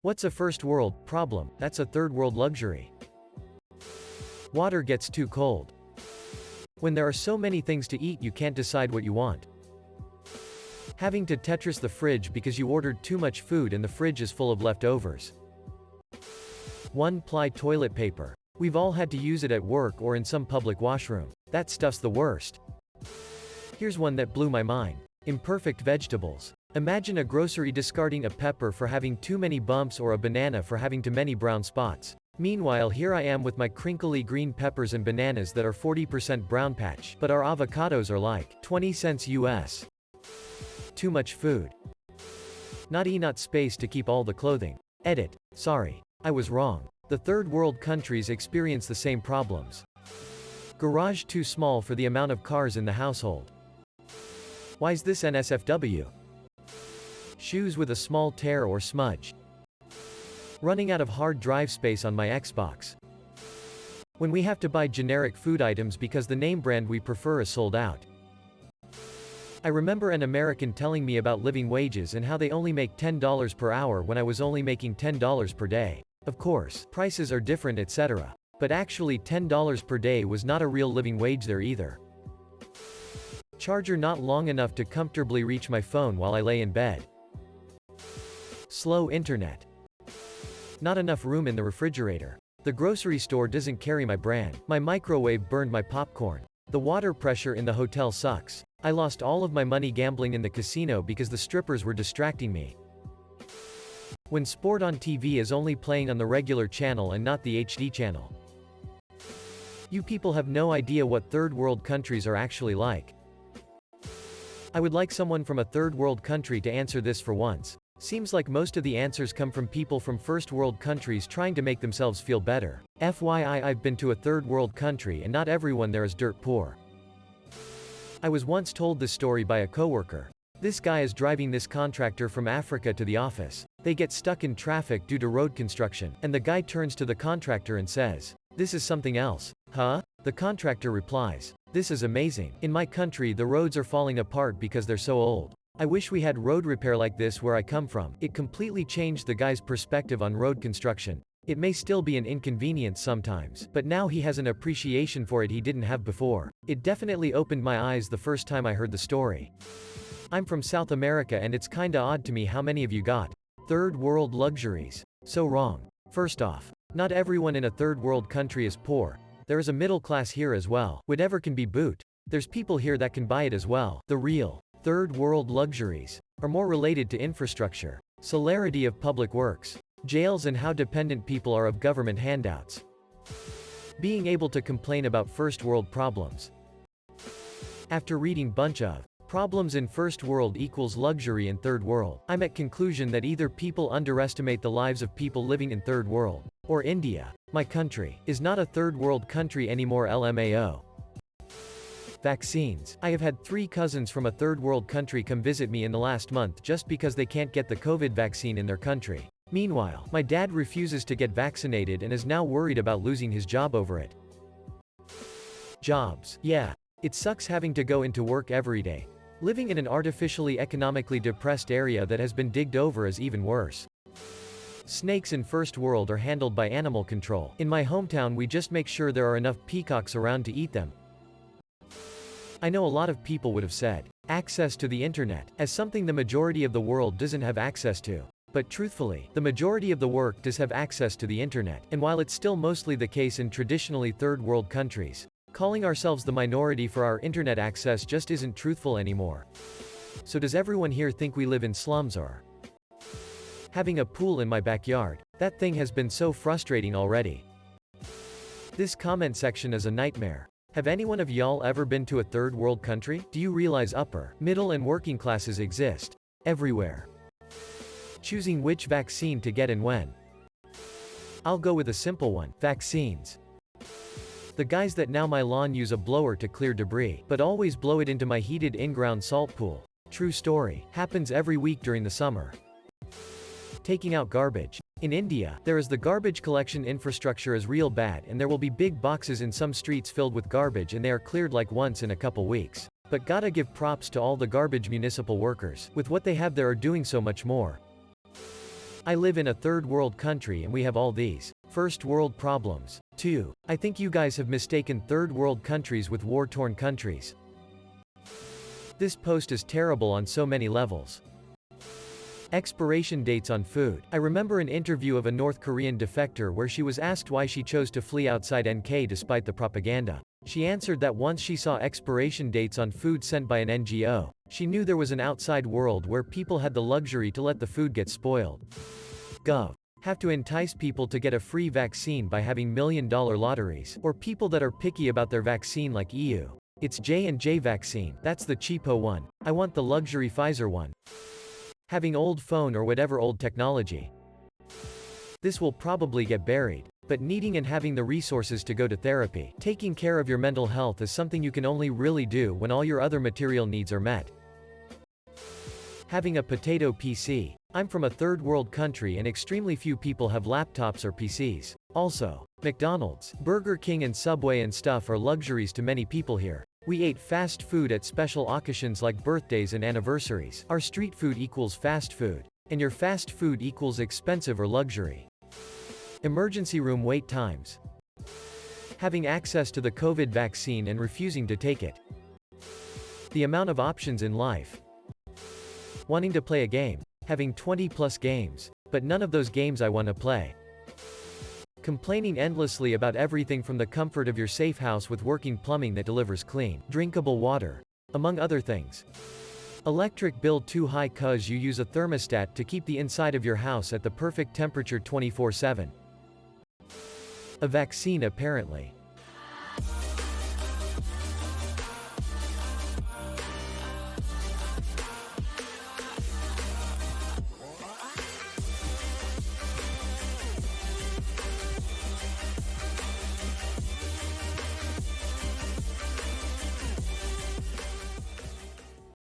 What's a first world problem that's a third world luxury? Water gets too cold. When there are so many things to eat you can't decide what you want. Having to Tetris the fridge because you ordered too much food and the fridge is full of leftovers. One-ply toilet paper. We've all had to use it at work or in some public washroom. That stuff's the worst. Here's one that blew my mind. Imperfect vegetables. Imagine a grocery discarding a pepper for having too many bumps or a banana for having too many brown spots. Meanwhile, here I am with my crinkly green peppers and bananas that are 40% brown patch, but our avocados are like 20 cents US. Too much food. Not space to keep all the clothing. Edit. Sorry. I was wrong. The third world countries experience the same problems. Garage too small for the amount of cars in the household. Why's this NSFW? Shoes with a small tear or smudge. Running out of hard drive space on my Xbox. When we have to buy generic food items because the name brand we prefer is sold out. I remember an American telling me about living wages and how they only make $10 per hour when I was only making $10 per day. Of course, prices are different, etc. But actually $10 per day was not a real living wage there either. Charger not long enough to comfortably reach my phone while I lay in bed. Slow internet. Not enough room in the refrigerator. The grocery store doesn't carry my brand. My microwave burned my popcorn. The water pressure in the hotel sucks. I lost all of my money gambling in the casino because the strippers were distracting me. When sport on TV is only playing on the regular channel and not the HD channel. You people have no idea what third world countries are actually like. I would like someone from a third world country to answer this for once. Seems like most of the answers come from people from first world countries trying to make themselves feel better. FYI, I've been to a third world country and not everyone there is dirt poor. I was once told this story by a coworker. This guy is driving this contractor from Africa to the office. They get stuck in traffic due to road construction, and the guy turns to the contractor and says, "This is something else." Huh? The contractor replies, "This is amazing. In my country the roads are falling apart because they're so old. I wish we had road repair like this where I come from." It completely changed the guy's perspective on road construction. It may still be an inconvenience sometimes, but now he has an appreciation for it he didn't have before. It definitely opened my eyes the first time I heard the story. I'm from South America and it's kinda odd to me how many of you got third world luxuries. So wrong. First off, not everyone in a third world country is poor. There is a middle class here as well. Whatever can be boot. There's people here that can buy it as well. The real third world luxuries are more related to infrastructure, celerity of public works, jails, and how dependent people are of government handouts. Being able to complain about first world problems. After reading bunch of problems in first world equals luxury in third world, I'm at conclusion that either people underestimate the lives of people living in third world, or India, my country, is not a third world country anymore. LMAO. Vaccines. I have had 3 cousins from a third world country come visit me in the last month just because they can't get the COVID vaccine in their country. Meanwhile, my dad refuses to get vaccinated and is now worried about losing his job over it. Jobs. Yeah. It sucks having to go into work every day. Living in an artificially economically depressed area that has been digged over is even worse. Snakes in first world are handled by animal control. In my hometown we just make sure there are enough peacocks around to eat them. I know a lot of people would have said, access to the internet, as something the majority of the world doesn't have access to. But truthfully, the majority of the world does have access to the internet, and while it's still mostly the case in traditionally third world countries, calling ourselves the minority for our internet access just isn't truthful anymore. So does everyone here think we live in slums or having a pool in my backyard? That thing has been so frustrating already. This comment section is a nightmare. Have anyone of y'all ever been to a third world country? Do you realize upper, middle and working classes exist everywhere? Choosing which vaccine to get and when. I'll go with a simple one. Vaccines. The guys that now my lawn use a blower to clear debris, but always blow it into my heated in-ground salt pool. True story. Happens every week during the summer. Taking out garbage. In India, there is the garbage collection infrastructure is real bad and there will be big boxes in some streets filled with garbage and they are cleared like once in a couple weeks. But gotta give props to all the garbage municipal workers. With what they have there are doing so much more. I live in a third world country and we have all these first world problems. 2. I think you guys have mistaken third world countries with war-torn countries. This post is terrible on so many levels. Expiration dates on food. I remember an interview of a North Korean defector where she was asked why she chose to flee outside NK despite the propaganda. She answered that once she saw expiration dates on food sent by an NGO, she knew there was an outside world where people had the luxury to let the food get spoiled. Gov. Have to entice people to get a free vaccine by having million-dollar lotteries, or people that are picky about their vaccine like EU. It's J&J vaccine, that's the cheapo one. I want the luxury Pfizer one. Having old phone or whatever old technology. This will probably get buried. But needing and having the resources to go to therapy. Taking care of your mental health is something you can only really do when all your other material needs are met. Having a potato PC. I'm from a third world country and extremely few people have laptops or PCs. Also, McDonald's, Burger King and Subway and stuff are luxuries to many people here. We ate fast food at special occasions like birthdays and anniversaries. Our street food equals fast food. And your fast food equals expensive or luxury. Emergency room wait times. Having access to the COVID vaccine and refusing to take it. The amount of options in life. Wanting to play a game. Having 20+ games. But none of those games I want to play. Complaining endlessly about everything from the comfort of your safe house with working plumbing that delivers clean, drinkable water. Among other things. Electric bill too high cause you use a thermostat to keep the inside of your house at the perfect temperature 24/7. A vaccine apparently.